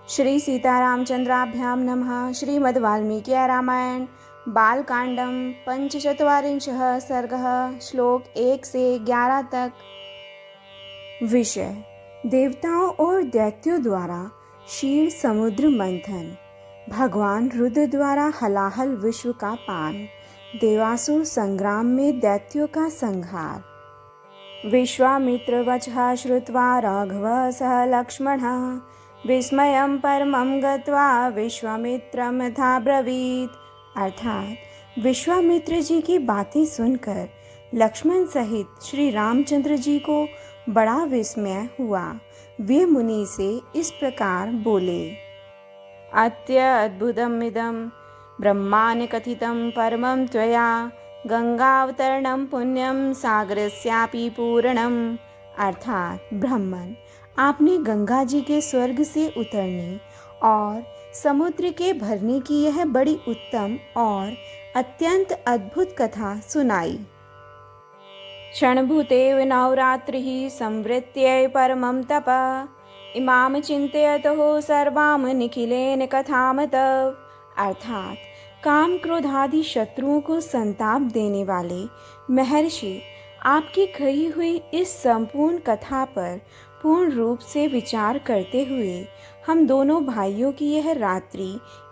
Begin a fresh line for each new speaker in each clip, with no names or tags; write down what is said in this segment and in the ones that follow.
श्री सीतारामचंद्राभ्यां नमः। श्रीमद् वाल्मीकि रामायण बालकांडम पंचचत्वारिंशः सर्गः। श्लोक 1 से 11 तक। विषय: देवताओं और दैत्यों द्वारा क्षीर समुद्र मंथन, भगवान रुद्र द्वारा हलाहल विश्व का पान, देवासुर संग्राम में दैत्यों का संहार। विश्वामित्र वचः श्रुत्वा राघवः सह लक्ष्मणः विस्मयं परमं गत्वा विश्वामित्रं यथाब्रवीत्। अर्थात विश्वामित्र जी की बातें सुनकर लक्ष्मण सहित श्री रामचंद्र जी को बड़ा विस्मय हुआ। वे मुनि से इस प्रकार बोले: अत्य अद्भुतमिदं ब्रह्माण्य कथितं परमं त्वया, गंगावतरणं पुण्यं सागरस्यापि पूरणम्। अर्थात ब्रह्मन, आपने गंगा जी के स्वर्ग से उतरने और समुद्र के भरने की यह बड़ी उत्तम और अत्यंत अद्भुत कथा सुनाई। क्षणभूतेव नवरात्रिः संवृत्यै परमं तपः, इमां चिन्तयतो सर्वां निखिलेन कथां तव। अर्थात काम क्रोध आदि शत्रुओं को संताप देने वाले महर्षि, आपकी कही हुई इस संपूर्ण कथा पर पूर्ण रूप से विचार करते हुए हम दोनों भाइयों की यह रात्रि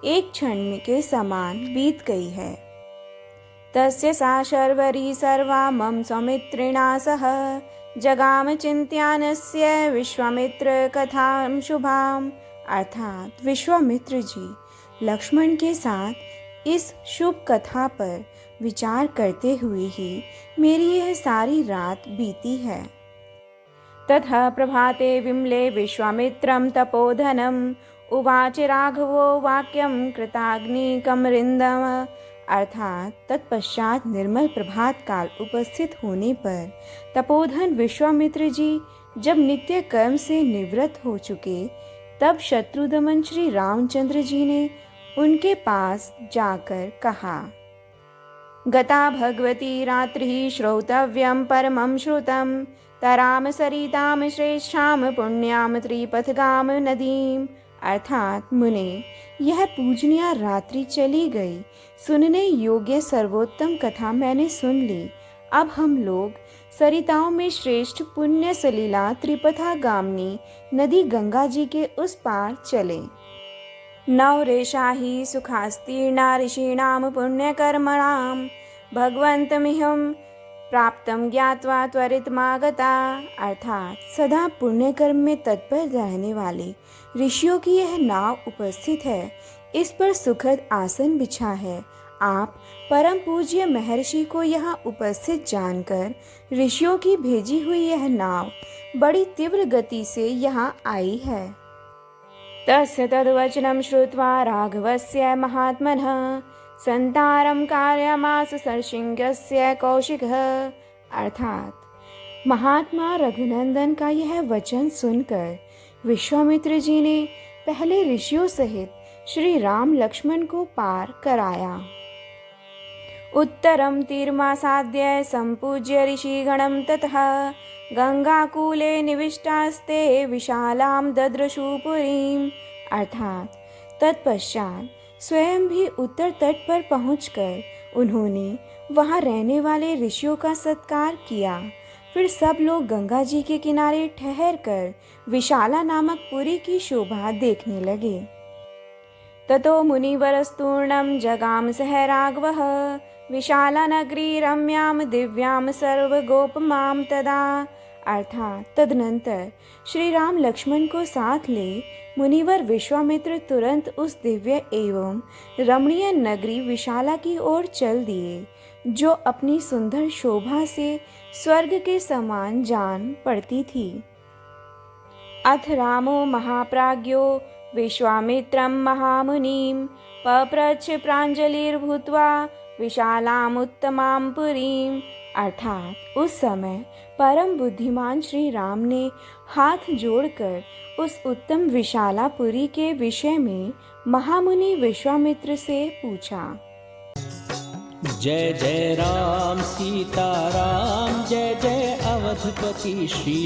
एक क्षण में के समान बीत गई है। तस्य सा शर्वरी सर्वा मम सौमित्रिणा सह, जगाम चिंत्यानस्य विश्वामित्र कथां शुभाम। अर्थात विश्वामित्र जी लक्ष्मण के साथ इस शुभ कथा पर विचार करते हुए ही मेरी यह सारी रात बीती है। ततः प्रभाते विमले विश्वामित्रं तपोधनम्, उवाच राघवो वाक्यं कृताग्निकमरिन्दम। अर्थात तत्पश्चात निर्मल प्रभात काल उपस्थित होने पर तपोधन विश्वामित्र जी जब नित्य कर्म से निवृत्त हो चुके, तब शत्रुदमन श्री रामचंद्र जी ने उनके पास जाकर कहा: गता भगवती रात्रिः श्रोतव्यं परमं श्रुतं, तराम सरिताम श्रेष्ठाम पुण्याम त्रिपथगाम नदीम। अर्थात मुने, यह पूजनीय रात्रि चली गई, सुनने योग्य सर्वोत्तम कथा मैंने सुन ली। अब हम लोग सरिताओं में श्रेष्ठ पुण्य सलीला त्रिपथा गामनी नदी गंगा जी के उस पार चले। नवरेशा ही सुखास्तीर्णा ऋषीणाम पुण्यकर्मणाम, भगवन्तमिहं प्राप्तम ज्ञात्वा त्वरितमागता। अर्थात सदा पुण्य कर्म में तत्पर रहने वाले ऋषियों की यह नाव उपस्थित है, इस पर सुखद आसन बिछा है। आप परम पूज्य महर्षि को यहाँ उपस्थित जानकर ऋषियों की भेजी हुई यह नाव बड़ी तीव्र गति से यहाँ आई है। तस्य तद्वचनं श्रुत्वा राघवस्य महात्मनः संतारं कारयामास सर्षिंगस्य कौशिकः। अर्थात महात्मा रघुनंदन का यह वचन सुनकर विश्वामित्र जी ने पहले ऋषियों सहित श्री राम लक्ष्मण को पार कराया। उत्तरं तीरमासाद्य संपूज्य ऋषिगणं ततः, गंगाकूले निविष्टास्ते विशालां ददृशु पुरीम्। अर्थात तत्पश्चात स्वयं भी उत्तर तट पर पहुंचकर उन्होंने वहां रहने वाले ऋषियों का सत्कार किया। फिर सब लोग गंगा जी के किनारे ठहर कर विशाला नामक पुरी की शोभा देखने लगे। ततो मुनिवरस्तूर्णं जगाम सह राघवः, विशाला नगरी रम्याम दिव्याम सर्वगोपमाम तदा। अर्थात तदनंतर श्री राम लक्ष्मण को साथ ले मुनिवर विश्वामित्र तुरंत उस दिव्य एवं रमणीय नगरी विशाला की ओर चल दिए, जो अपनी सुंदर शोभा से स्वर्ग के समान जान पड़ती थी। अथ रामो महाप्राज्ञो विश्वामित्रं महामुनिं, पप्रच्छ प्राञ्जलिर्भूत्वा विशालाम उत्तमां पुरीम्। अर्थात उस समय परम बुद्धिमान श्री राम ने हाथ जोड़कर उस उत्तम विशालापुरी के विषय में महामुनि विश्वामित्र से पूछा।
जय जय राम सीता राम, जय जय अवधपति श्री